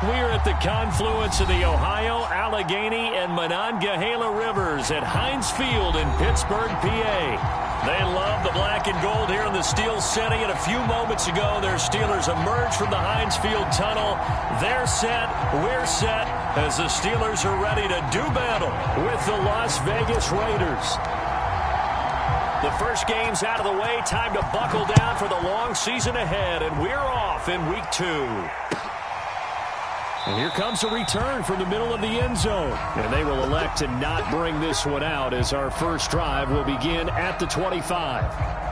We're at the confluence of the Ohio, Allegheny, and Monongahela Rivers at Heinz Field in Pittsburgh, PA. They love the black and gold here in the Steel City, and a few moments ago, their Steelers emerged from the Heinz Field tunnel. They're set, we're set, as the Steelers are ready to do battle with the Las Vegas Raiders. The first game's out of the way. Time to buckle down for the long season ahead, and we're off in Week 2. And here comes a return from the middle of the end zone. And they will elect to not bring this one out as our first drive will begin at the 25.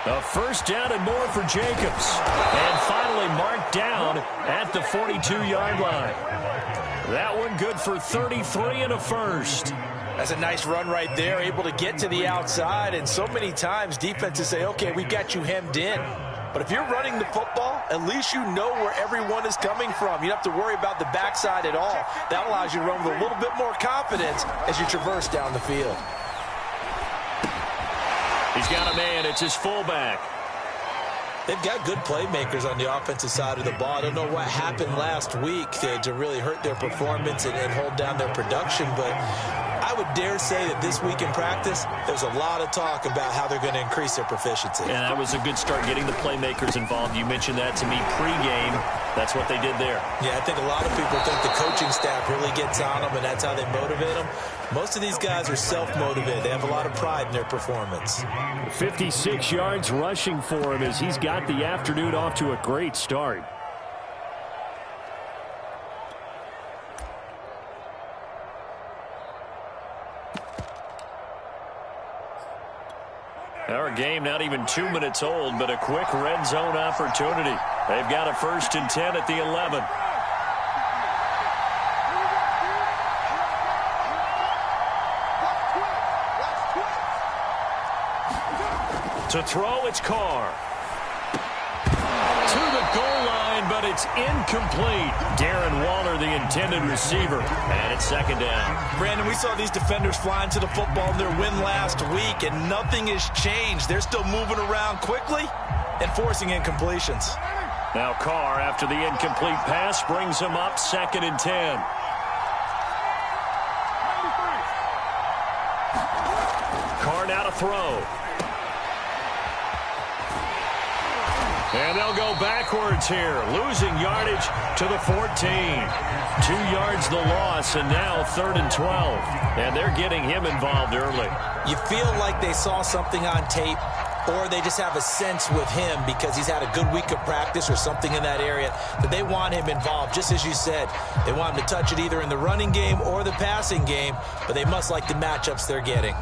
A first down and more for Jacobs. And finally marked down at the 42-yard line. That one good for 33 and a first. That's a nice run right there, able to get to the outside. And so many times defenses say, okay, we got you hemmed in. But if you're running the football, at least you know where everyone is coming from. You don't have to worry about the backside at all. That allows you to run with a little bit more confidence as you traverse down the field. He's got a man. It's his fullback. They've got good playmakers on the offensive side of the ball. I don't know what happened last week to really hurt their performance and hold down their production, but I would dare say that this week in practice, there's a lot of talk about how they're going to increase their proficiency. And that was a good start getting the playmakers involved. You mentioned that to me pregame. That's what they did there. Yeah, I think a lot of people think the coaching staff really gets on them, and that's how they motivate them. Most of these guys are self-motivated. They have a lot of pride in their performance. 56 yards rushing for him as he's got the afternoon off to a great start. Our game not even 2 minutes old, but a quick red zone opportunity. They've got a 1st and 10 at the 11. To throw, it's Carr. To the goal line, but it's incomplete. Darren Waller, the intended receiver, and it's 2nd down. Brandon, we saw these defenders flying to the football in their win last week, and nothing has changed. They're still moving around quickly and forcing incompletions. Now Carr, after the incomplete pass, brings him up 2nd and 10. Carr now to throw. And they'll go backwards here, losing yardage to the 14. 2 yards the loss, and now 3rd and 12. And they're getting him involved early. You feel like they saw something on tape, or they just have a sense with him because he's had a good week of practice or something in that area that they want him involved. Just as you said, they want him to touch it either in the running game or the passing game, but they must like the matchups they're getting.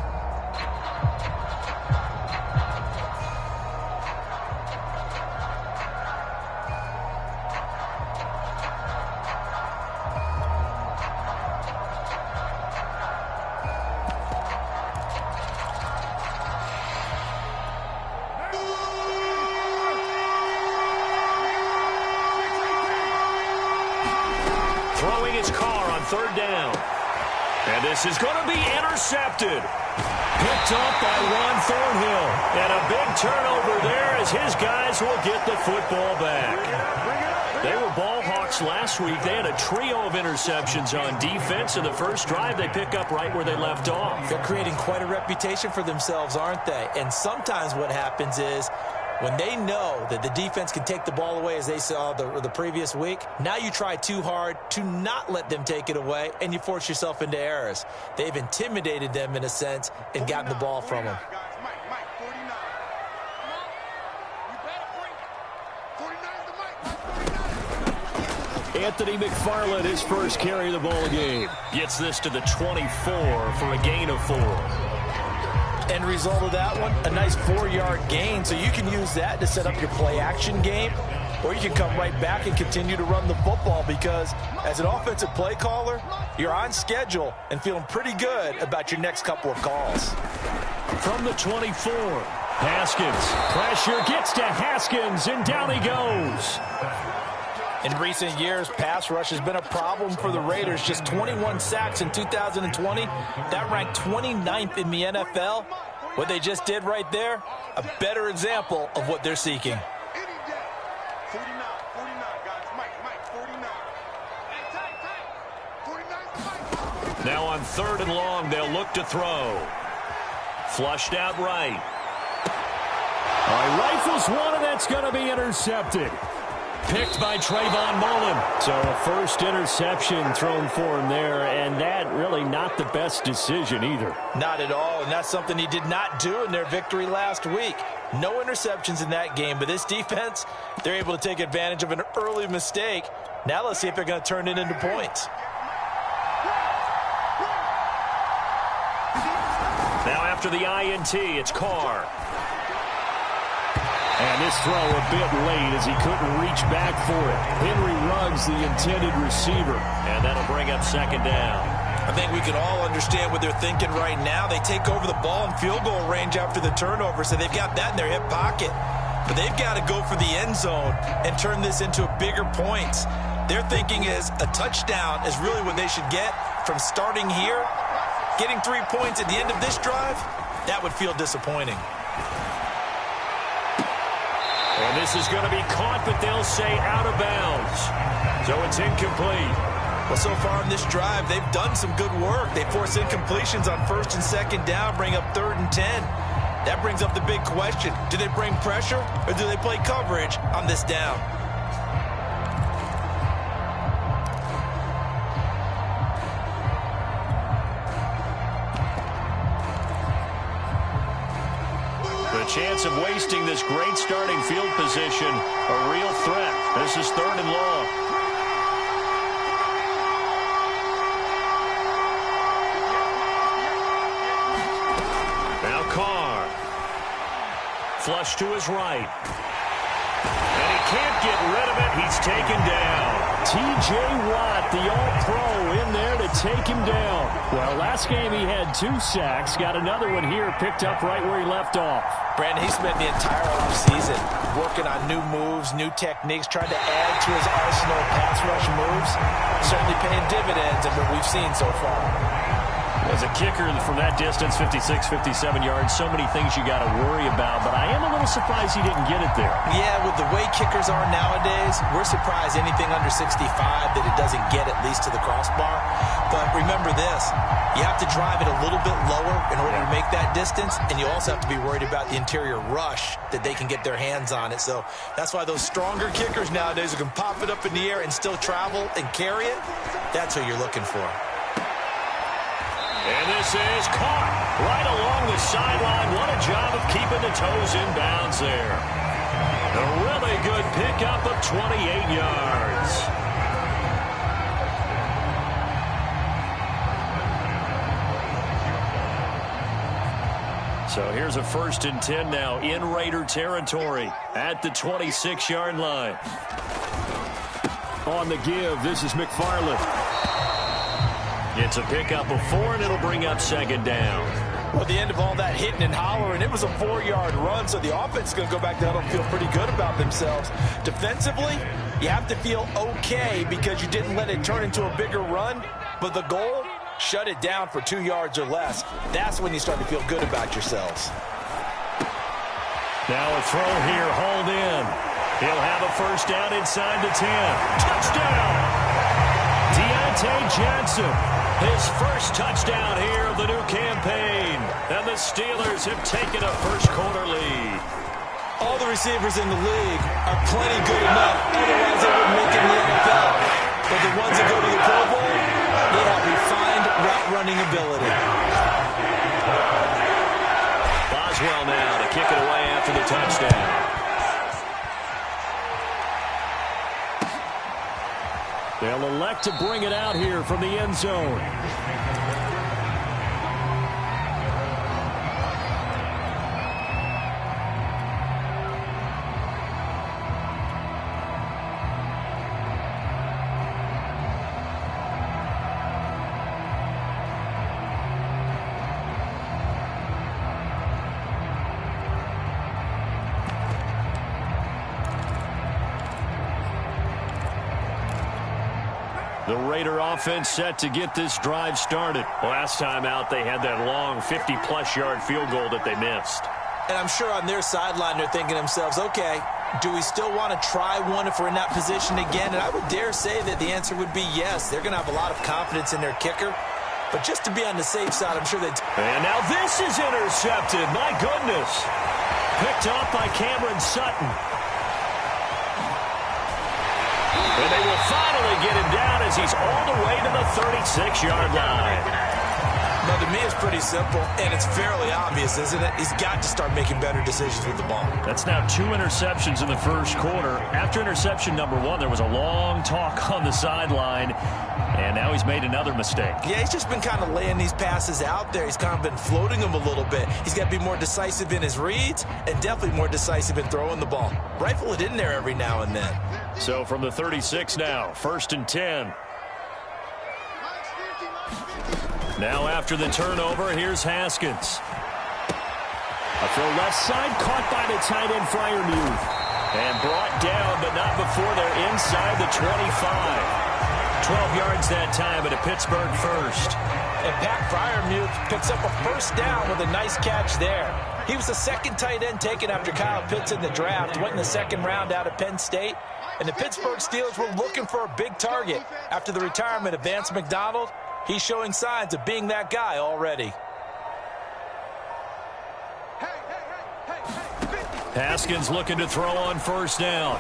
Throwing his Carr on 3rd down. And this is going to be intercepted. Picked up by Juan Thornhill. And a big turnover there as his guys will get the football back. They were ball hawks last week. They had a trio of interceptions on defense. In the first drive, they pick up right where they left off. They're creating quite a reputation for themselves, aren't they? And sometimes what happens is when they know that the defense can take the ball away, as they saw the previous week, now you try too hard to not let them take it away, and you force yourself into errors. They've intimidated them in a sense and gotten the ball from them. Anthony McFarland, his first carry of the ball game. Gets this to the 24 for a gain of 4. End result of that one, a nice 4-yard gain. So you can use that to set up your play-action game, or you can come right back and continue to run the football because as an offensive play caller, you're on schedule and feeling pretty good about your next couple of calls. From the 24, Haskins. Pressure gets to Haskins, and down he goes. In recent years, pass rush has been a problem for the Raiders. Just 21 sacks in 2020. That ranked 29th in the NFL. What they just did right there, a better example of what they're seeking. 49, guys. Mike, 49. Hey, Now on 3rd and long, they'll look to throw. Flushed out right. Rifles one, and that's going to be intercepted. Picked by Trayvon Mullen. So a first interception thrown for him there, and that really not the best decision either. Not at all, and that's something he did not do in their victory last week. No interceptions in that game, but this defense, they're able to take advantage of an early mistake. Now let's see if they're going to turn it into points. Now after the INT, it's Carr. And this throw a bit late as he couldn't reach back for it. Henry Ruggs, the intended receiver. And that'll bring up 2nd down. I think we can all understand what they're thinking right now. They take over the ball in field goal range after the turnover, so they've got that in their hip pocket. But they've got to go for the end zone and turn this into bigger points. Their thinking is a touchdown is really what they should get from starting here. Getting 3 points at the end of this drive, that would feel disappointing. And this is going to be caught, but they'll say out of bounds. So it's incomplete. Well, so far in this drive, they've done some good work. They force incompletions on 1st and 2nd down, bring up 3rd and 10. That brings up the big question. Do they bring pressure or do they play coverage on this down? The chance of wasting this great starting field position, a real threat. This is 3rd and long. Now Carr. Flush to his right. And he can't get rid of it. He's taken down. T.J. Watt, the all-pro, in there to take him down. Well, last game he had 2 sacks. Got another one here picked up right where he left off. Brandon, he spent the entire offseason working on new moves, new techniques, trying to add to his arsenal of pass rush moves. Certainly paying dividends in what we've seen so far. As a kicker from that distance, 56, 57 yards, so many things you got to worry about, but I am a little surprised he didn't get it there. Yeah, with the way kickers are nowadays, we're surprised anything under 65 that it doesn't get at least to the crossbar. But remember this, you have to drive it a little bit lower in order to make that distance, and you also have to be worried about the interior rush that they can get their hands on it. So that's why those stronger kickers nowadays who can pop it up in the air and still travel and carry it, that's who you're looking for. And this is caught right along the sideline. What a job of keeping the toes in bounds there. A really good pickup of 28 yards. So here's a 1st and 10 now in Raider territory at the 26-yard line. On the give, this is McFarland. It's a pickup of 4, and it'll bring up 2nd down. Well, at the end of all that hitting and hollering, it was a 4-yard run, so the offense is going to go back down and feel pretty good about themselves. Defensively, you have to feel okay because you didn't let it turn into a bigger run, but the goal, shut it down for 2 yards or less. That's when you start to feel good about yourselves. Now a throw here, hauled in. He'll have a 1st down inside the 10. Touchdown! Deontay Johnson. His first touchdown here of the new campaign. And the Steelers have taken a first-quarter lead. All the receivers in the league are plenty good enough. Otherwise, they wouldn't make it in the NFL. But the ones that go to the Pro Bowl, they have refined route-running ability. Boswell now to kick it away after the touchdown. They'll elect to bring it out here from the end zone. The Raider offense set to get this drive started. Last time out, they had that long 50-plus yard field goal that they missed. And I'm sure on their sideline they're thinking to themselves, okay, do we still want to try one if we're in that position again? And I would dare say that the answer would be yes. They're going to have a lot of confidence in their kicker. But just to be on the safe side, I'm sure they'd... And now this is intercepted. My goodness. Picked up by Cameron Sutton. And they will finally get him down as he's all the way to the 36-yard line. Now, to me, it's pretty simple, and it's fairly obvious, isn't it? He's got to start making better decisions with the ball. That's now 2 interceptions in the first quarter. After interception number 1, there was a long talk on the sideline, and now he's made another mistake. Yeah, he's just been kind of laying these passes out there. He's kind of been floating them a little bit. He's got to be more decisive in his reads and definitely more decisive in throwing the ball. Rifle it in there every now and then. So from the 36 now, 1st and 10. Now after the turnover, here's Haskins. A throw left side, caught by the tight end Freiermuth. And brought down, but not before they're inside the 25. 12 yards that time at a Pittsburgh first. And Pat Freiermuth picks up a first down with a nice catch there. He was the second tight end taken after Kyle Pitts in the draft. Went in the 2nd round out of Penn State. And the Pittsburgh Steelers were looking for a big target. After the retirement of Vance McDonald, he's showing signs of being that guy already. Haskins looking to throw on 1st down.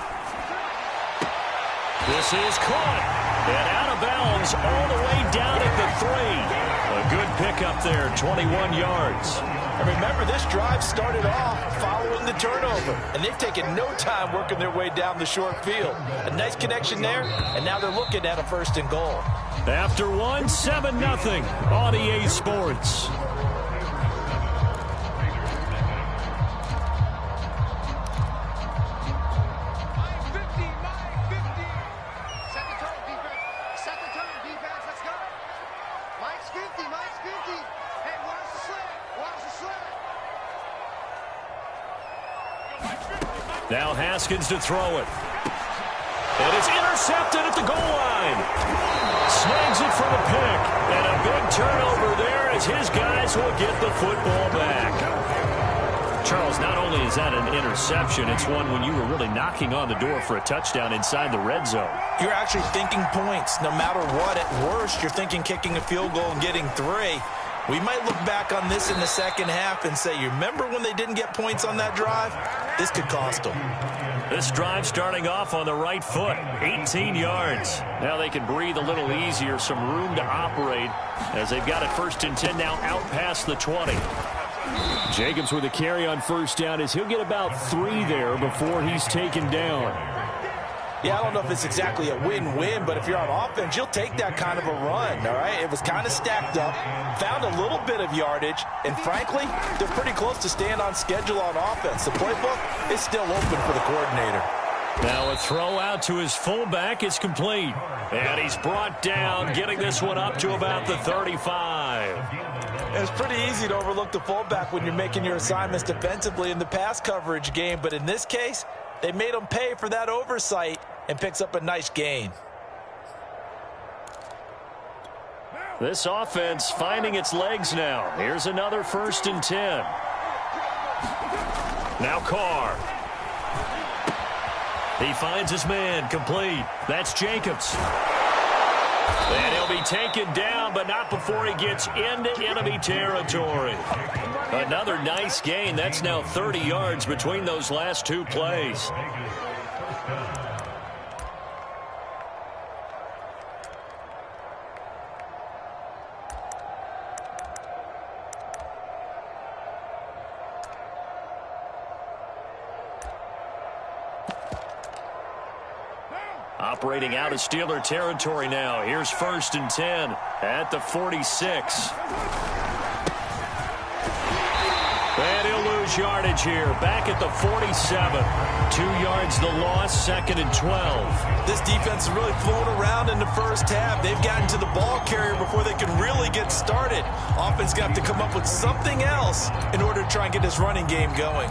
This is caught. And out of bounds all the way down at the 3. A good pickup there, 21 yards. And remember, this drive started off following the turnover. And they've taken no time working their way down the short field. A nice connection there, and now they're looking at a 1st and goal. After 1, 7-0 on EA Sports. Now Haskins to throw it. And it's intercepted at the goal line. Snags it for the pick. And a big turnover there as his guys will get the football back. Charles, not only is that an interception, it's one when you were really knocking on the door for a touchdown inside the red zone. You're actually thinking points. No matter what, at worst, you're thinking kicking a field goal and getting 3. We might look back on this in the 2nd half and say, you remember when they didn't get points on that drive? This could cost them. This drive starting off on the right foot, 18 yards. Now they can breathe a little easier, some room to operate as they've got it 1st and 10 now out past the 20. Jacobs with a carry on 1st down as he'll get about 3 there before he's taken down. Yeah, I don't know if it's exactly a win-win, but if you're on offense, you'll take that kind of a run, all right? It was kind of stacked up, found a little bit of yardage, and frankly, they're pretty close to staying on schedule on offense. The playbook is still open for the coordinator. Now a throw out to his fullback is complete. And he's brought down, getting this one up to about the 35. It's pretty easy to overlook the fullback when you're making your assignments defensively in the pass coverage game, but in this case, they made him pay for that oversight and picks up a nice gain. This offense finding its legs now. Here's another 1st and 10. Now Carr. He finds his man, complete. That's Jacobs. And he'll be taken down, but not before he gets into enemy territory. Another nice gain. That's now 30 yards between those last 2 plays. Operating out of Steeler territory now. Here's 1st and 10 at the 46. And he'll lose yardage here. Back at the 47. 2 yards the loss, 2nd and 12. This defense is really flown around in the 1st half. They've gotten to the ball carrier before they can really get started. Offense got to come up with something else in order to try and get this running game going.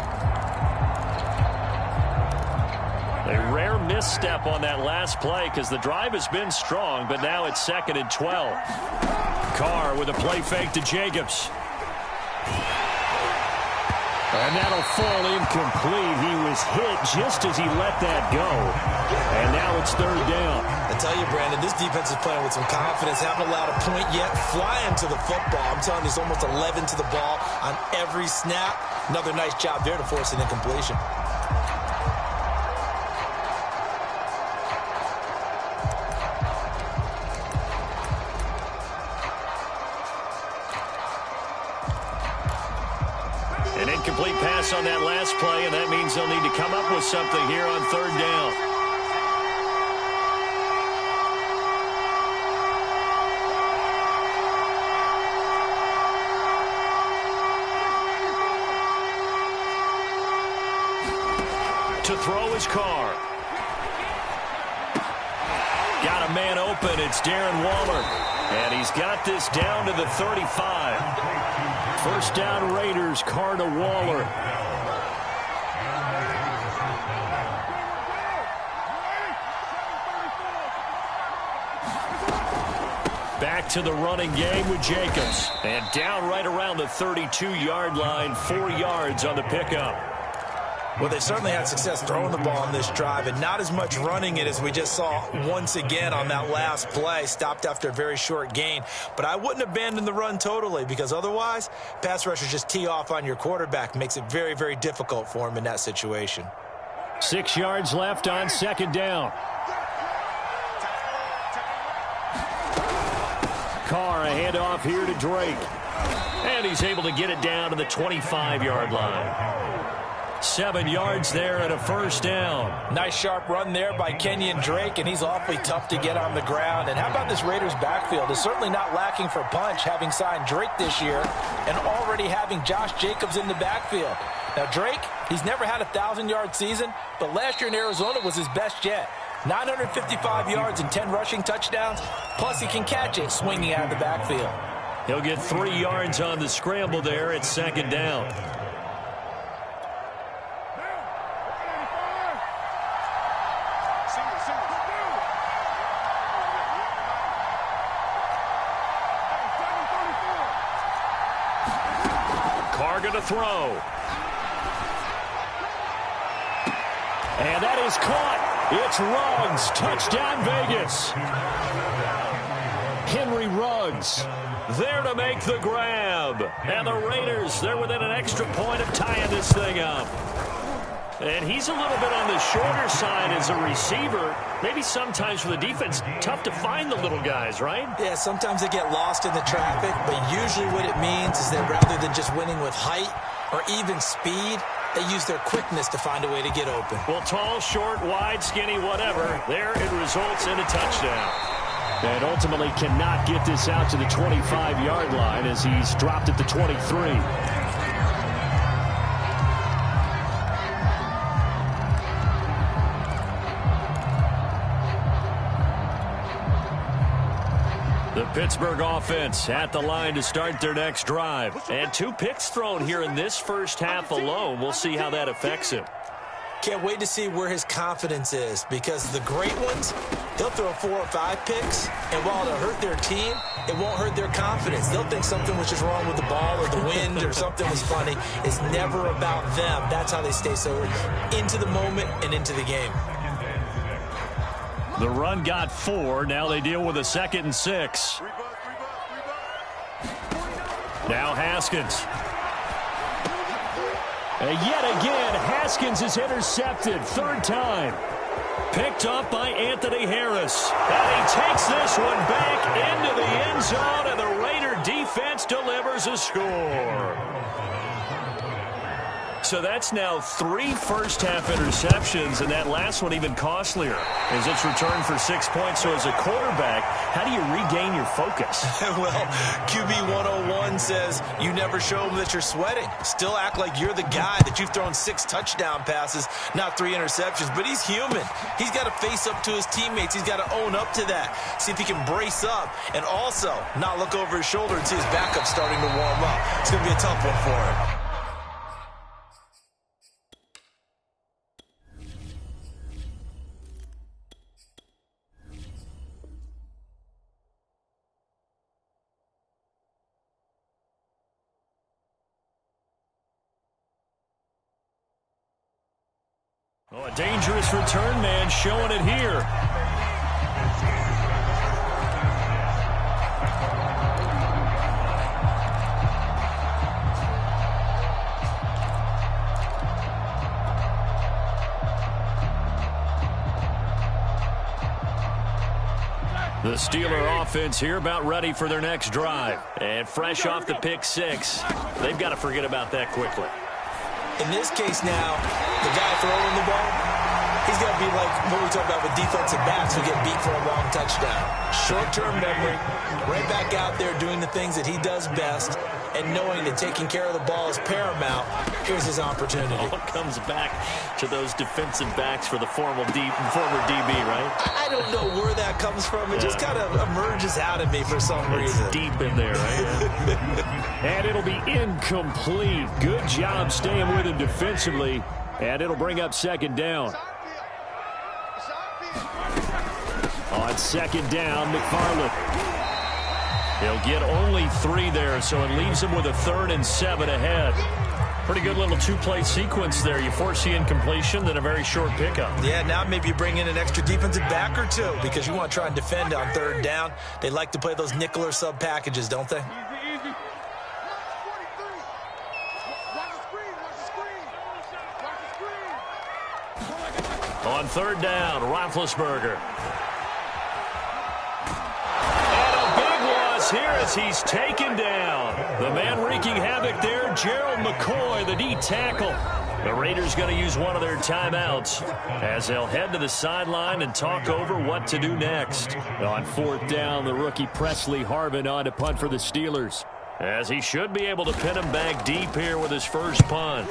A rare misstep on that last play because the drive has been strong, but now it's 2nd and 12. Carr with a play fake to Jacobs. And that'll fall incomplete. He was hit just as he let that go. And now it's 3rd down. I tell you, Brandon, this defense is playing with some confidence. Haven't allowed a point yet. Flying to the football. I'm telling you, there's almost 11 to the ball on every snap. Another nice job there to force an incompletion. An incomplete pass on that last play, and that means they'll need to come up with something here on 3rd down. To throw his Carr. Got a man open. It's Darren Waller. And he's got this down to the 35. 1st down Raiders, Carr to Waller. Back to the running game with Jacobs. And down right around the 32-yard line, 4 yards on the pickup. Well, they certainly had success throwing the ball on this drive, and not as much running it as we just saw once again on that last play. Stopped after a very short gain. But I wouldn't abandon the run totally, because otherwise, pass rushers just tee off on your quarterback. Makes it very, very difficult for him in that situation. 6 yards left on 2nd down. Carr, a handoff here to Drake. And he's able to get it down to the 25-yard line. 7 yards there and a 1st down. Nice sharp run there by Kenyon Drake, and he's awfully tough to get on the ground. And how about this Raiders backfield? It's certainly not lacking for punch, having signed Drake this year and already having Josh Jacobs in the backfield. Now, Drake, he's never had a 1,000-yard season, but last year in Arizona was his best yet. 955 yards and 10 rushing touchdowns, plus he can catch it swinging out of the backfield. He'll get 3 yards on the scramble there at 2nd down. Carr going to throw. And that is caught. It's Ruggs. Touchdown, Vegas. Henry Ruggs there to make the grab. And the Raiders, they're within an extra point of tying this thing up. And he's a little bit on the shorter side as a receiver. Maybe sometimes for the defense, tough to find the little guys, right? Yeah, sometimes they get lost in the traffic, but usually what it means is that rather than just winning with height or even speed, they use their quickness to find a way to get open. Well, tall, short, wide, skinny, whatever, there it results in a touchdown. And ultimately cannot get this out to the 25-yard line as he's dropped at the 23. The Pittsburgh offense at the line to start their next drive. And 2 picks thrown here in this first half alone. We'll see how that affects him. Can't wait to see where his confidence is, because the great ones, they'll throw 4 or 5 picks, and while it'll hurt their team, it won't hurt their confidence. They'll think something was just wrong with the ball or the wind or something was funny. It's never about them. That's how they stay so into the moment and into the game. The run got 4. Now they deal with a 2nd and 6. Now Haskins. And yet again, Haskins is intercepted. 3rd time. Picked up by Anthony Harris. And he takes this one back into the end zone, and the Raider defense delivers a score. So that's now 3 first-half interceptions, and that last one even costlier as it's returned for 6 points. So as a quarterback, how do you regain your focus? Well, QB 101 says you never show them that you're sweating. Still act like you're the guy, that you've thrown 6 touchdown passes, not 3 interceptions. But he's human. He's got to face up to his teammates. He's got to own up to that. See if he can brace up and also not look over his shoulder and see his backup starting to warm up. It's going to be a tough one for him. Oh, a dangerous return man showing it here. The Steeler offense here about ready for their next drive. And fresh off the pick six, they've got to forget about that quickly. In this case now, the guy throwing the ball, he's got to be like what we talked about with defensive backs who get beat for a long touchdown. Short-term memory, right back out there doing the things that he does best, and knowing that taking care of the ball is paramount. Here's his opportunity. All comes back to those defensive backs for the former DB, right? I don't know where that comes from. It just kind of emerges out of me for some reason. It's deep in there, right? And it'll be incomplete. Good job staying with him defensively. And it'll bring up second down. On second down, McFarland. He'll get only 3 there, so it leaves him with a 3rd and 7 ahead. Pretty good little two-play sequence there. You force the incompletion, then a very short pickup. Yeah, now maybe you bring in an extra defensive back or two because you want to try and defend on 3rd down. They like to play those nickel or sub packages, don't they? On 3rd down, Roethlisberger. Here as he's taken down. The man wreaking havoc there, Gerald McCoy, the D tackle. The Raiders going to use one of their timeouts as they'll head to the sideline and talk over what to do next. On 4th down, the rookie Presley Harvin on to punt for the Steelers, as he should be able to pin him back deep here with his first punt.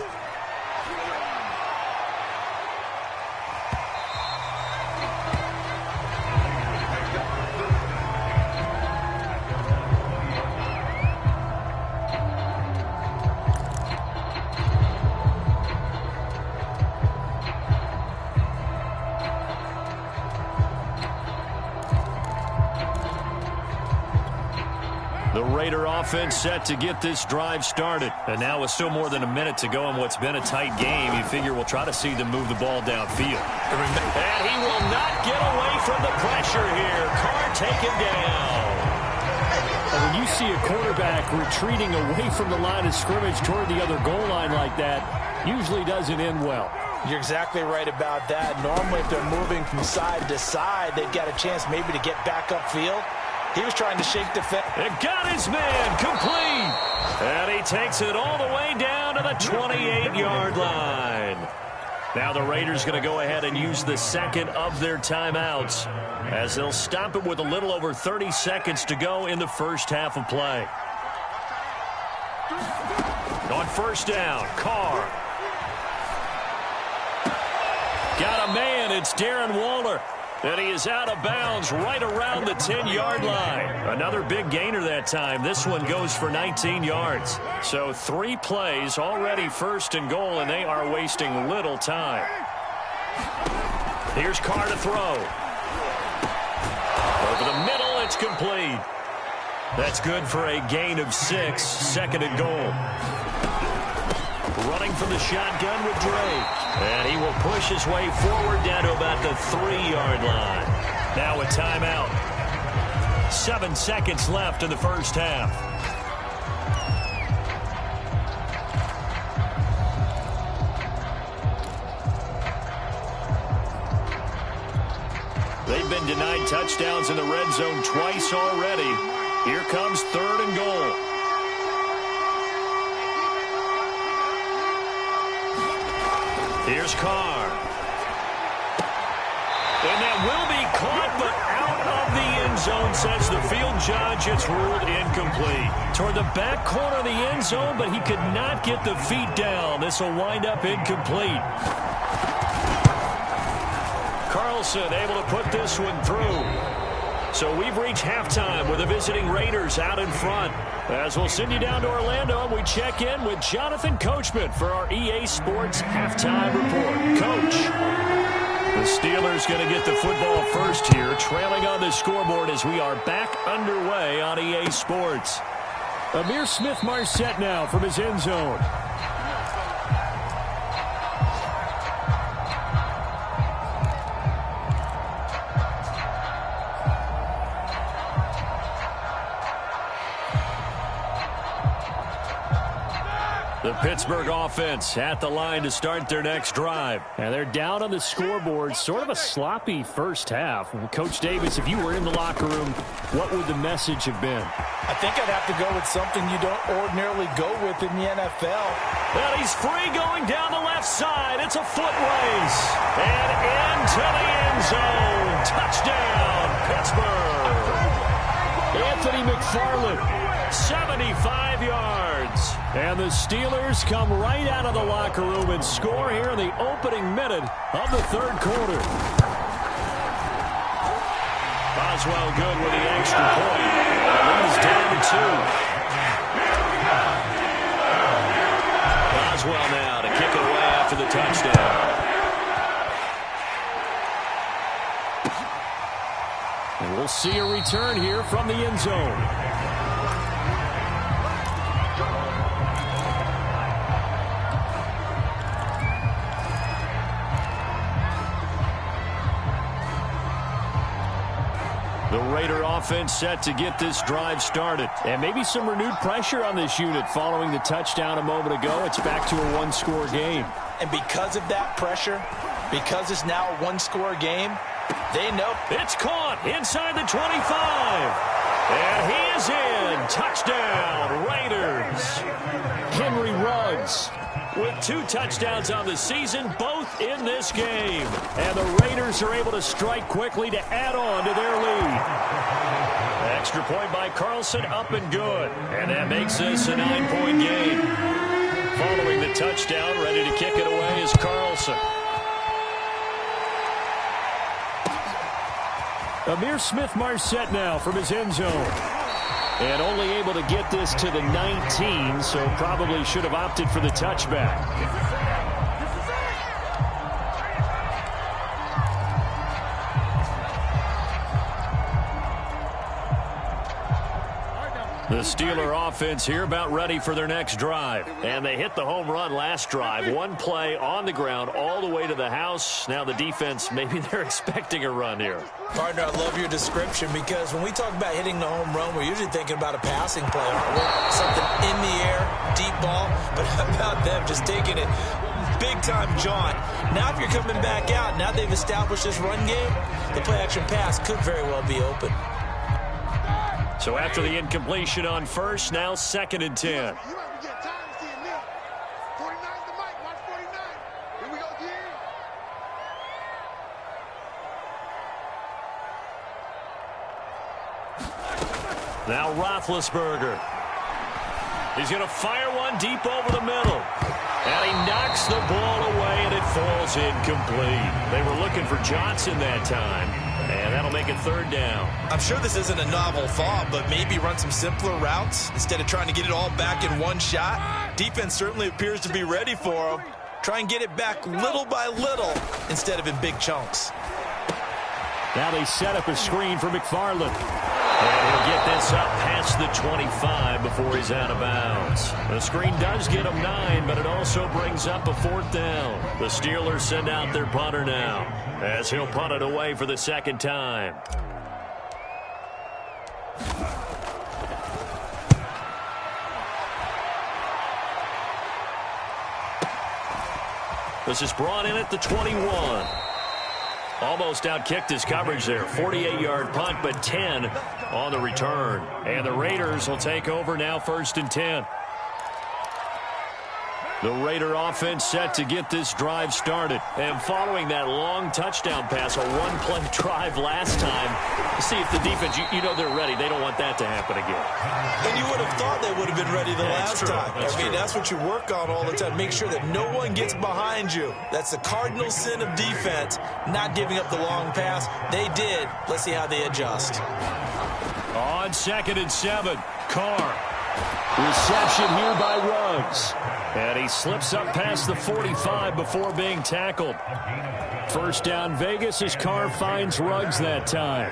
Offense set to get this drive started. And now with still more than a minute to go in what's been a tight game, you figure we'll try to see them move the ball downfield. And he will not get away from the pressure here. Carr taken down. When you see a quarterback retreating away from the line of scrimmage toward the other goal line like that, usually doesn't end well. You're exactly right about that. Normally, if they're moving from side to side, they've got a chance maybe to get back upfield. He was trying to shake the fence. It got his man complete. And he takes it all the way down to the 28-yard line. Now the Raiders going to go ahead and use the second of their timeouts as they'll stop it with a little over 30 seconds to go in the first half of play. On 1st down, Carr. Got a man. It's Darren Waller. And he is out of bounds right around the 10-yard line. Another big gainer that time. This one goes for 19 yards. So 3 plays already 1st and goal, and they are wasting little time. Here's Carr to throw. Over the middle, it's complete. That's good for a gain of 6, 2nd and goal. Running from the shotgun with Drake. And he will push his way forward down to about the 3-yard line. Now a timeout. 7 seconds left in the first half. They've been denied touchdowns in the red zone twice already. Here comes 3rd and goal. Here's Carr. And that will be caught, but out of the end zone, says the field judge. It's ruled incomplete. Toward the back corner of the end zone, but he could not get the feet down. This will wind up incomplete. Carlson able to put this one through. So we've reached halftime with the visiting Raiders out in front. As we'll send you down to Orlando, and we check in with Jonathan Coachman for our EA Sports Halftime Report. Coach, the Steelers going to get the football first here, trailing on the scoreboard as we are back underway on EA Sports. Amir Smith-Marset now from his end zone. The Pittsburgh offense at the line to start their next drive. And they're down on the scoreboard. Sort of a sloppy first half. Coach Davis, if you were in the locker room, what would the message have been? I think I'd have to go with something you don't ordinarily go with in the NFL. And he's free going down the left side. It's a foot race. And into the end zone. Touchdown, Pittsburgh. Anthony McFarland. 75 yards. And the Steelers come right out of the locker room and score here in the opening minute of the third quarter. Boswell good with the extra point. The lead is down to 2. Boswell now to kick it away after the touchdown. And we'll see a return here from the end zone. The Raider offense set to get this drive started. And maybe some renewed pressure on this unit following the touchdown a moment ago. It's back to a one-score game. And because of that pressure, because it's now a one-score game, they know. It's caught inside the 25. And he is in. Touchdown, Raiders. Henry Ruggs with 2 touchdowns on the season, both in this game. And the Raiders are able to strike quickly to add on to their lead. Extra point by Carlson, up and good. And that makes this a 9-point game. Following the touchdown, ready to kick it away is Carlson. Amir Smith-Marset now from his end zone. And only able to get this to the 19, so probably should have opted for the touchback. The Steeler offense here about ready for their next drive. And they hit the home run last drive. One play on the ground all the way to the house. Now the defense, maybe they're expecting a run here. Partner, I love your description because when we talk about hitting the home run, we're usually thinking about a passing play, aren't we? Something in the air, deep ball. But how about them just taking it big-time jaunt? Now if you're coming back out, now they've established this run game, the play-action pass could very well be open. So after the incompletion on first, now 2nd and 10. Now Roethlisberger. He's going to fire one deep over the middle. And he knocks the ball away, and it falls incomplete. They were looking for Johnson that time. And that'll make it 3rd down. I'm sure this isn't a novel thought, but maybe run some simpler routes instead of trying to get it all back in one shot. Defense certainly appears to be ready for them. Try and get it back little by little instead of in big chunks. Now they set up a screen for McFarland. And he'll get this up past the 25 before he's out of bounds. The screen does get him 9, but it also brings up a 4th down. The Steelers send out their punter now, as he'll punt it away for the 2nd time. This is brought in at the 21. Almost outkicked his coverage there. 48-yard punt, but 10 on the return. And the Raiders will take over now 1st and 10. The Raider offense set to get this drive started. And following that long touchdown pass, a one-play drive last time, see if the defense, you know they're ready. They don't want that to happen again. And you would have thought they would have been ready the last time. That's what you work on all the time. Make sure that no one gets behind you. That's the cardinal sin of defense, not giving up the long pass. They did. Let's see how they adjust. On 2nd and 7, Carr. Reception here by Ruggs. And he slips up past the 45 before being tackled. 1st down Vegas as Carr finds Ruggs that time.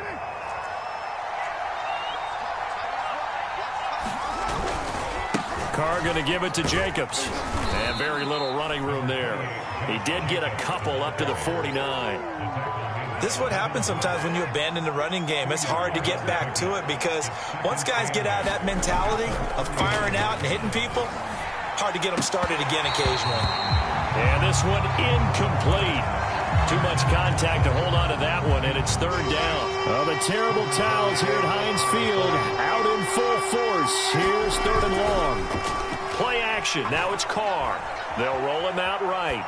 Carr going to give it to Jacobs. And very little running room there. He did get a couple up to the 49. This is what happens sometimes when you abandon the running game. It's hard to get back to it because once guys get out of that mentality of firing out and hitting people, hard to get them started again occasionally. And this one incomplete. Too much contact to hold on to that one, and it's third down. Well, the terrible towels here at Heinz Field out in full force. Here's third and long. Play action. Now it's Carr. They'll roll him out right.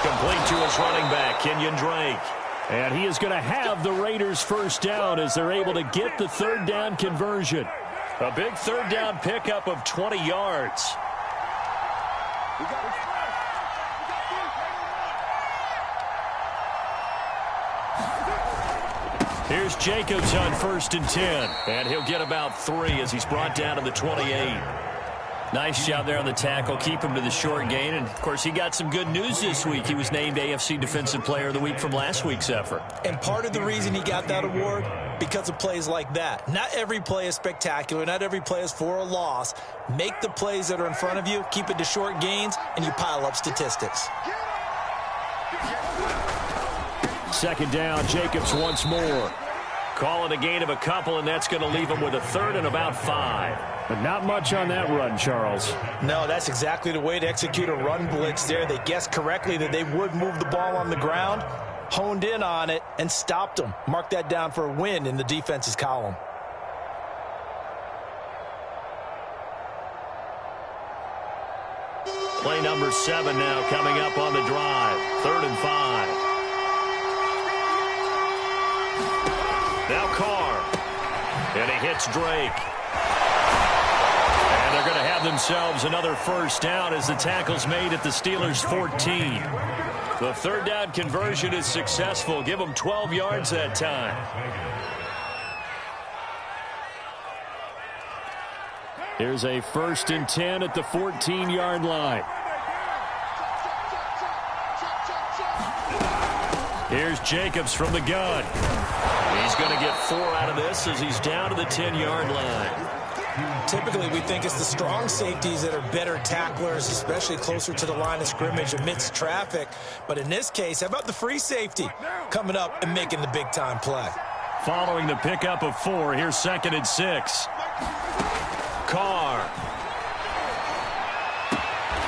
Complete to his running back, Kenyon Drake. And he is going to have the Raiders first down as they're able to get the third down conversion. A big third down pickup of 20 yards. Here's Jacobs on 1st and 10. And he'll get about 3 as he's brought down to the 28. Nice job there on the tackle. Keep him to the short gain. And, of course, he got some good news this week. He was named AFC Defensive Player of the Week from last week's effort. And part of the reason he got that award, because of plays like that. Not every play is spectacular. Not every play is for a loss. Make the plays that are in front of you, keep it to short gains, and you pile up statistics. Second down, Jacobs once more. Call it a gain of a couple, and that's going to leave him with a third and about 5. But not much on that run, Charles. No, that's exactly the way to execute a run blitz there. They guessed correctly that they would move the ball on the ground, honed in on it, and stopped them. Mark that down for a win in the defense's column. Play number 7 now coming up on the drive. 3rd and 5. Now Carr. And he hits Drake. And they're going to have themselves another first down as the tackle's made at the Steelers' 14. The third down conversion is successful. Give them 12 yards that time. Here's a 1st and 10 at the 14-yard line. Here's Jacobs from the gun. He's going to get 4 out of this as he's down to the 10-yard line. Typically, we think it's the strong safeties that are better tacklers, especially closer to the line of scrimmage amidst traffic. But in this case, how about the free safety coming up and making the big-time play? Following the pickup of 4, here's 2nd and 6. Carr.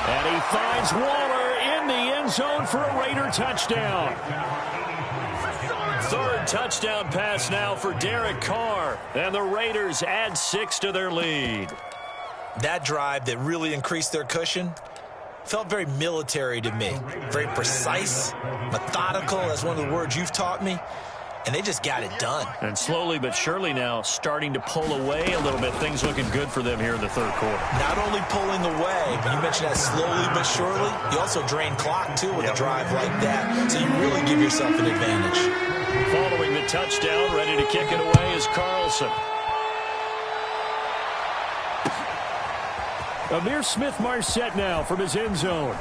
And he finds Waller in the end zone for a Raider touchdown. Third touchdown pass now for Derek Carr. And the Raiders add 6 to their lead. That drive that really increased their cushion felt very military to me. Very precise, methodical, that's one of the words you've taught me. And they just got it done. And slowly but surely now starting to pull away a little bit. Things looking good for them here in the third quarter. Not only pulling away, but you mentioned that slowly but surely. You also drain clock, too, with a drive like that. So you really give yourself an advantage. Following the touchdown, ready to kick it away is Carlson. Amir Smith-Marset now from his end zone.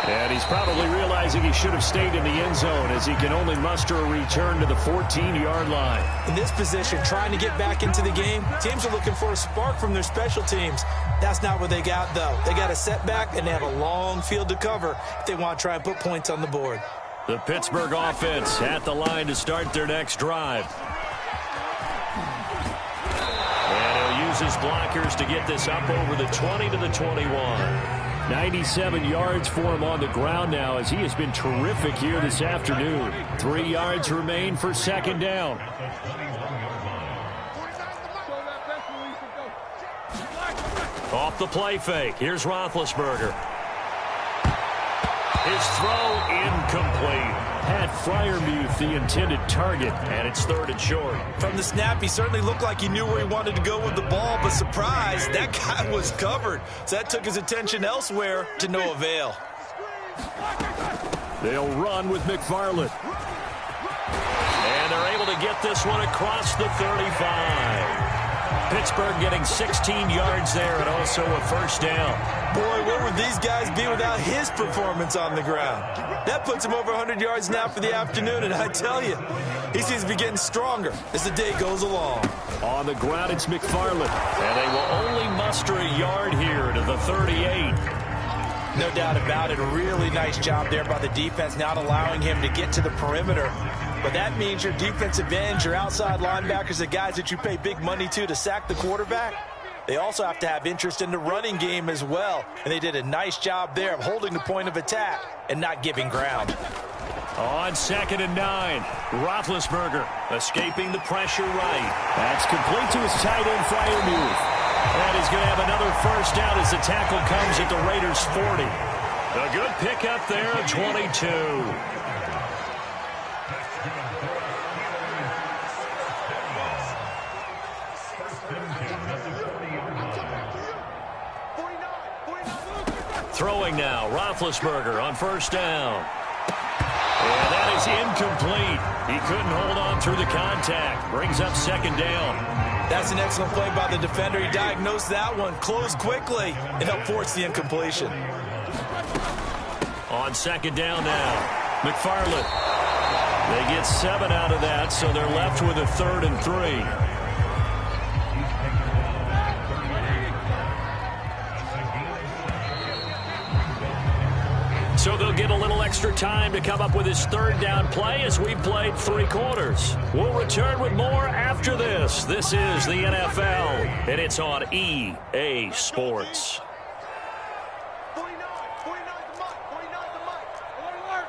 And he's probably realizing he should have stayed in the end zone as he can only muster a return to the 14-yard line. In this position, trying to get back into the game, teams are looking for a spark from their special teams. That's not what they got, though. They got a setback, and they have a long field to cover if they want to try and put points on the board. The Pittsburgh offense at the line to start their next drive. And he'll use his blockers to get this up over the 20 to the 21. 97 yards for him on the ground now as he has been terrific here this afternoon. 3 yards remain for 2nd down. Off the play fake. Here's Roethlisberger. His throw incomplete. Had Freiermuth the intended target. And it's 3rd and short. From the snap, he certainly looked like he knew where he wanted to go with the ball, but surprise, that guy was covered. So that took his attention elsewhere to no avail. They'll run with McFarland. And they're able to get this one across the 35. Pittsburgh getting 16 yards there and also a first down. Boy, where would these guys be without his performance on the ground? That puts him over 100 yards now for the afternoon, and I tell you, he seems to be getting stronger as the day goes along. On the ground, it's McFarland. And they will only muster a yard here to the 38. No doubt about it. A really nice job there by the defense, not allowing him to get to the perimeter. But that means your defensive ends, your outside linebackers, the guys that you pay big money to sack the quarterback, they also have to have interest in the running game as well. And they did a nice job there of holding the point of attack and not giving ground. On 2nd and 9, Roethlisberger escaping the pressure right. That's complete to his tight end Freiermuth. And he's going to have another first down as the tackle comes at the Raiders' 40. A good pickup there, 22. Throwing now, Roethlisberger on first down. And that is incomplete. He couldn't hold on through the contact. Brings up 2nd down. That's an excellent play by the defender. He diagnosed that one, closed quickly, and helped force the incompletion. On 2nd down now, McFarland. They get 7 out of that, so they're left with a 3rd and 3. So they'll get a little extra time to come up with his 3rd down play as we played 3 quarters. We'll return with more after this. This is the NFL, and it's on EA Sports. 49 the mic, 49 the mic. Alert.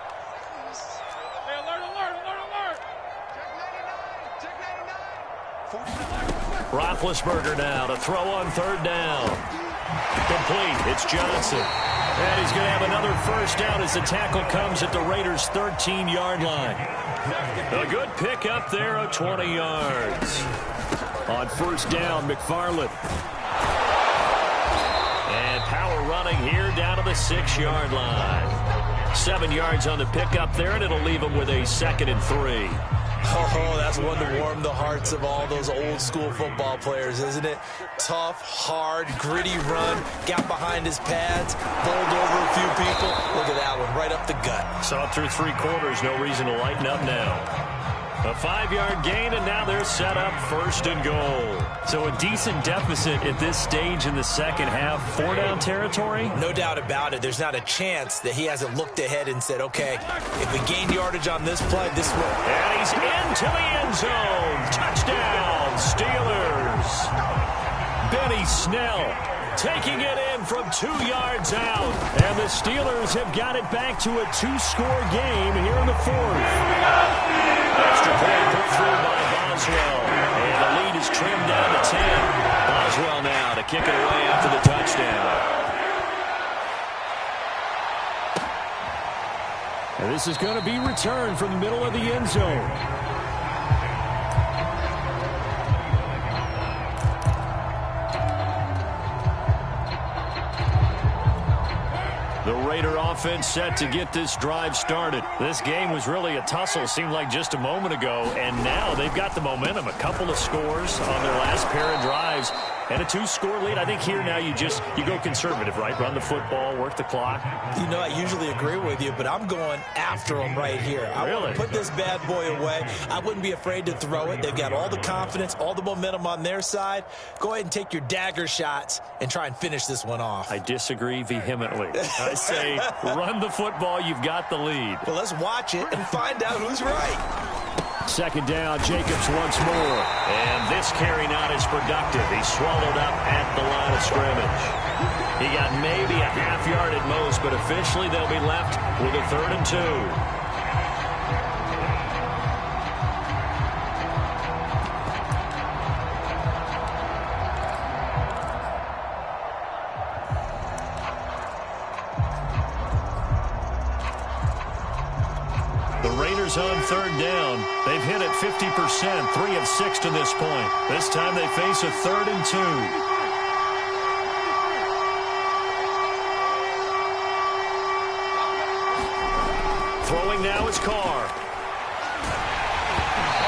Hey, alert. Check 99. Roethlisberger now to throw on 3rd down. Complete. It's Johnson. And he's going to have another first down as the tackle comes at the Raiders' 13-yard line. A good pickup there of 20 yards. On first down, McFarland. And power running here down to the 6-yard line. 7 yards on the pickup there, and it'll leave him with a 2nd and 3. Oh, that's one to warm the hearts of all those old-school football players, isn't it? Tough, hard, gritty run, got behind his pads, bowled over a few people. Look at that one, right up the gut. Saw it through 3 quarters, no reason to lighten up now. A 5-yard gain, and now they're set up 1st and goal. So a decent deficit at this stage in the second half. 4-down territory? No doubt about it. There's not a chance that he hasn't looked ahead and said, okay, if we gain yardage on this play, this will. And he's into the end zone. Touchdown, Steelers. Benny Snell taking it in from 2 yards out. And the Steelers have got it back to a 2-score game here in the 4th. Extra point put through by Boswell. And the lead is trimmed down to 10. Boswell now to kick it away after the touchdown. And this is going to be returned from the middle of the end zone. The Raider offense set to get this drive started. This game was really a tussle, seemed like just a moment ago, and now they've got the momentum. A couple of scores on their last pair of drives and a 2-score lead. I think here now you go conservative, right? Run the football, work the clock. You know, I usually agree with you, but I'm going after them right here. I want to put this bad boy away. I wouldn't be afraid to throw it. They've got all the confidence, all the momentum on their side. Go ahead and take your dagger shots and try and finish this one off. I disagree vehemently. I say run the football. You've got the lead. Well, let's watch it and find out who's right. 2nd down, Jacobs once more. And this carry not as productive. He's swallowed up at the line of scrimmage. He got maybe a half yard at most, but officially they'll be left with a 3rd and 2. On 3rd down. They've hit it 50%, 3 of 6 to this point. This time they face a 3rd and 2. Throwing now is Carr.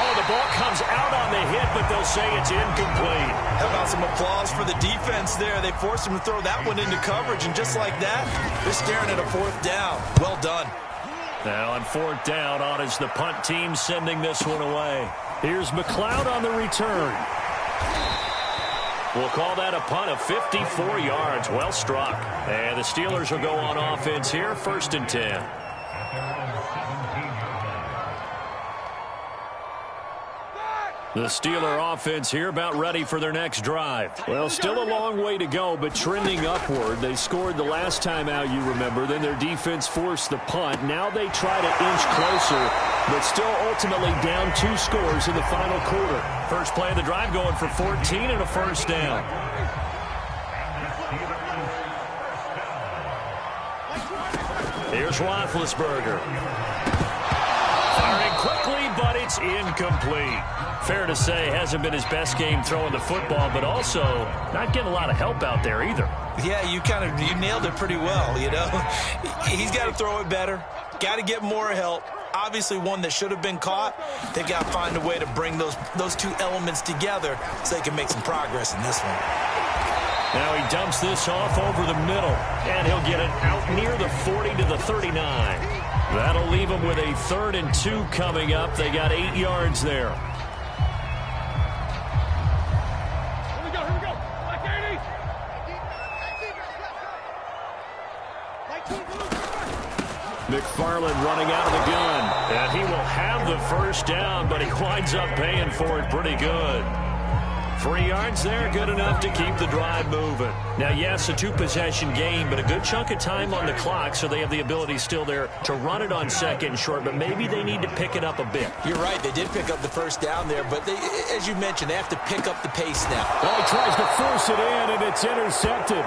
Oh, the ball comes out on the hit, but they'll say it's incomplete. How about some applause for the defense there? They forced him to throw that one into coverage, and just like that, they're staring at a 4th down. Well done. Now on 4th down, on is the punt team sending this one away. Here's McLeod on the return. We'll call that a punt of 54 yards. Well struck. And the Steelers will go on offense here, 1st and 10. The Steeler offense here about ready for their next drive. Well, still a long way to go, but trending upward. They scored the last time out, you remember. Then their defense forced the punt. Now they try to inch closer, but still ultimately down 2 scores in the final quarter. First play of the drive going for 14 and a first down. Here's Roethlisberger. Firing quickly, but it's incomplete. Fair to say, hasn't been his best game throwing the football, but also not getting a lot of help out there either. Yeah, you nailed it pretty well, you know. He's got to throw it better. Got to get more help. Obviously one that should have been caught. They've got to find a way to bring those 2 elements together so they can make some progress in this one. Now he dumps this off over the middle, and he'll get it out near the 40 to the 39. That'll leave him with a 3rd and 2 coming up. They got 8 yards there. Here we go. Black 80. McFarland running out of the gun, and he will have the first down, but he winds up paying for it pretty good. 3 yards there, good enough to keep the drive moving. Now, yes, a 2-possession game, but a good chunk of time on the clock, so they have the ability still there to run it on 2nd and short, but maybe they need to pick it up a bit. You're right, they did pick up the first down there, but they, as you mentioned, they have to pick up the pace now. Well, he tries to force it in, and it's intercepted.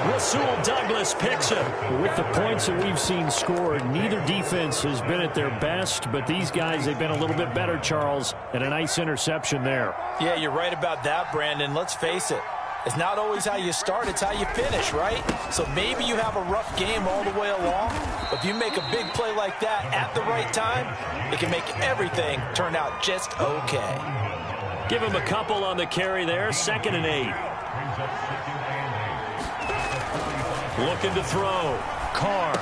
Rasul Douglas picks it. With the points that we've seen scored, neither defense has been at their best, but these guys, they've been a little bit better, Charles, and a nice interception there. Yeah, you're right about that, Brandon. Let's face it. It's not always how you start, it's how you finish, right? So maybe you have a rough game all the way along, but if you make a big play like that at the right time, it can make everything turn out just okay. Give him a couple on the carry there, 2nd and 8. Looking to throw. Carr.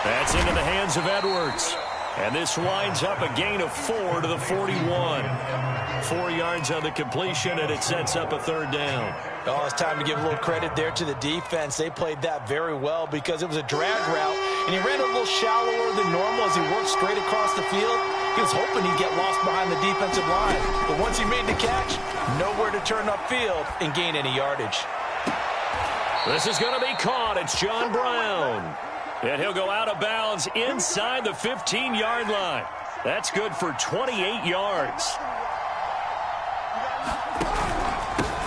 That's into the hands of Edwards. And this winds up a gain of 4 to the 41. 4 yards on the completion, and it sets up a 3rd down. Oh, it's time to give a little credit there to the defense. They played that very well because it was a drag route, and he ran a little shallower than normal as he worked straight across the field. He was hoping he'd get lost behind the defensive line. But once he made the catch, nowhere to turn upfield and gain any yardage. This is going to be caught. It's John Brown. And he'll go out of bounds inside the 15-yard line. That's good for 28 yards.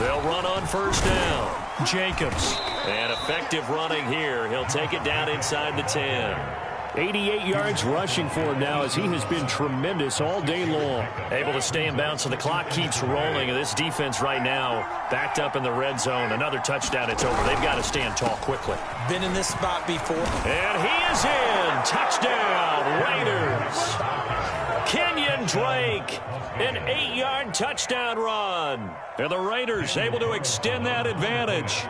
They'll run on 1st down. Jacobs. And effective running here. He'll take it down inside the 10. 88 yards rushing for him now as he has been tremendous all day long. Able to stay in bounds, so the clock keeps rolling. And this defense right now backed up in the red zone. Another touchdown, it's over. They've got to stand tall quickly. Been in this spot before. And he is in. Touchdown, Raiders. Kenyon Drake, an 8-yard touchdown run. And the Raiders able to extend that advantage.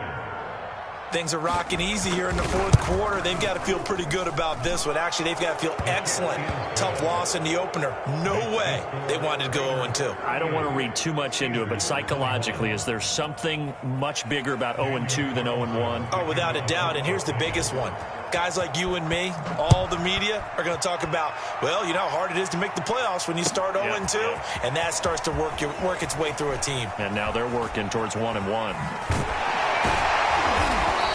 Things are rocking easy here in the 4th quarter. They've got to feel pretty good about this one. Actually, they've got to feel excellent. Tough loss in the opener. No way they wanted to go 0-2. I don't want to read too much into it, but psychologically, is there something much bigger about 0-2 than 0-1? Oh, without a doubt. And here's the biggest one. Guys like you and me, all the media, are going to talk about, well, you know how hard it is to make the playoffs when you start 0-2. And that starts to work its way through a team. And now they're working towards 1-1.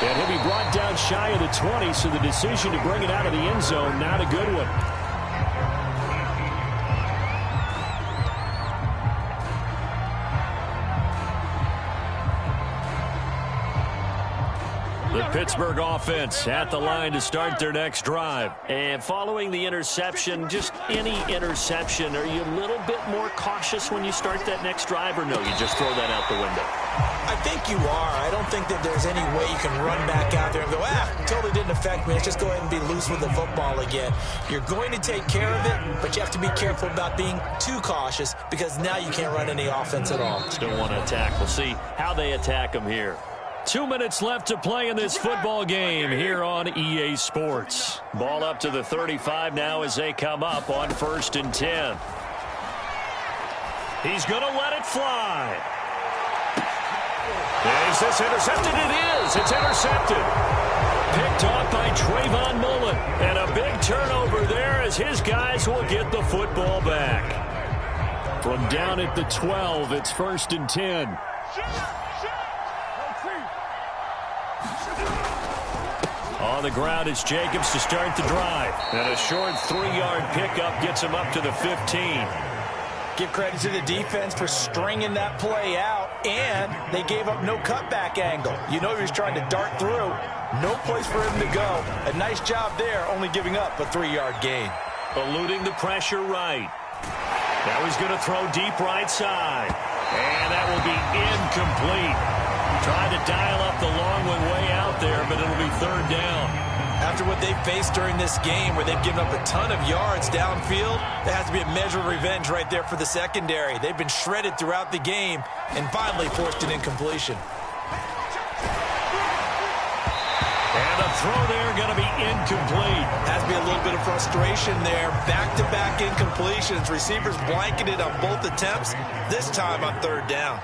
And he'll be brought down shy of the 20, so the decision to bring it out of the end zone, not a good one. The Pittsburgh offense at the line to start their next drive. And following the interception, just any interception, are you a little bit more cautious when you start that next drive, or no, you just throw that out the window? I think you are. I don't think that there's any way you can run back out there and go, totally didn't affect me. Let's just go ahead and be loose with the football again. You're going to take care of it, but you have to be careful about being too cautious because now you can't run any offense at all. Still want to attack. We'll see how they attack them here. 2 minutes left to play in this football game here on EA Sports. Ball up to the 35 now as they come up on 1st and 10. He's going to let it fly. Is this intercepted? It is. It's intercepted. Picked off by Trayvon Mullen. And a big turnover there as his guys will get the football back. From down at the 12, it's 1st and 10. On the ground is Jacobs to start the drive. And a short 3-yard pickup gets him up to the 15. Give credit to the defense for stringing that play out, and they gave up no cutback angle. You know he was trying to dart through. No place for him to go. A nice job there, only giving up a 3-yard gain. Eluding the pressure right. Now he's going to throw deep right side. And that will be incomplete. Tried to dial up the long one way out there, but it'll be 3rd down. After what they faced during this game where they've given up a ton of yards downfield, there has to be a measure of revenge right there for the secondary. They've been shredded throughout the game and finally forced an incompletion. And the throw there going to be incomplete. Has to be a little bit of frustration there. Back-to-back incompletions. Receivers blanketed on both attempts, this time on 3rd down.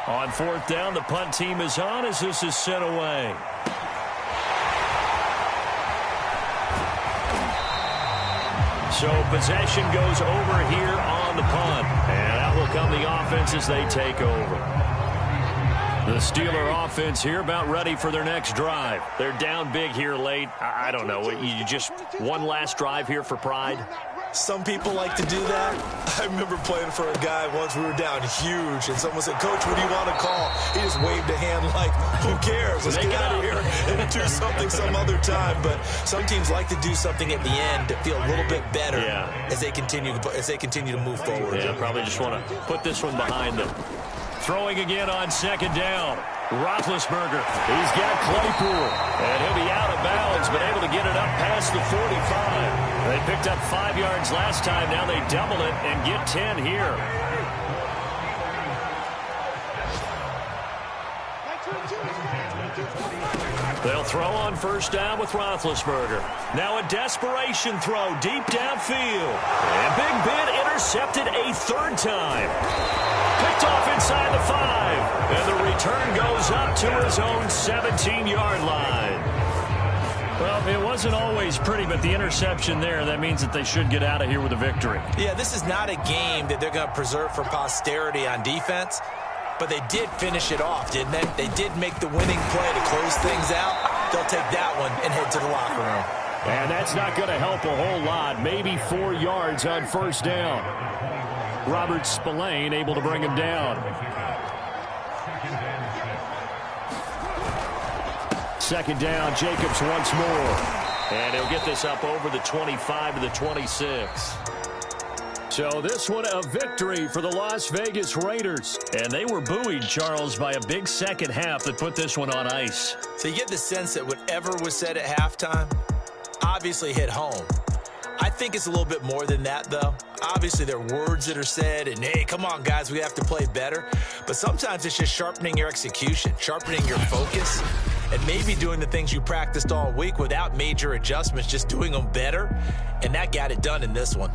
On 4th down, the punt team is on as this is sent away. So possession goes over here on the punt. And that will come the offense as they take over. The Steeler offense here about ready for their next drive. They're down big here late. I don't know. You just one last drive here for pride? Some people like to do that. I remember playing for a guy once. We were down huge, and someone said, "Coach, what do you want to call?" He just waved a hand like, "Who cares? Let's get out of here and do something some other time." But some teams like to do something at the end to feel a little bit better as they continue to move forward. Yeah, probably just want to put this one behind them. Throwing again on 2nd down. Roethlisberger. He's got Claypool. And he'll be out of bounds, but able to get it up past the 45. They picked up 5 yards last time. Now they double it and get 10 here. They'll throw on 1st down with Roethlisberger. Now a desperation throw deep downfield. And Big Ben intercepted a 3rd time. Picked off inside the 5. And the return goes up to his own 17-yard line. Well, it wasn't always pretty, but the interception there, that means that they should get out of here with a victory. Yeah, this is not a game that they're going to preserve for posterity on defense, but they did finish it off, didn't they? They did make the winning play to close things out. They'll take that one and head to the locker room. And that's not going to help a whole lot. Maybe 4 yards on 1st down. Robert Spillane able to bring him down. 2nd down, Jacobs once more. And he'll get this up over the 25 to the 26. So this one a victory for the Las Vegas Raiders. And they were buoyed, Charles, by a big second half that put this one on ice. So you get the sense that whatever was said at halftime obviously hit home. I think it's a little bit more than that, though. Obviously, there are words that are said, and, hey, come on, guys, we have to play better. But sometimes it's just sharpening your execution, sharpening your focus, and maybe doing the things you practiced all week without major adjustments, just doing them better. And that got it done in this one.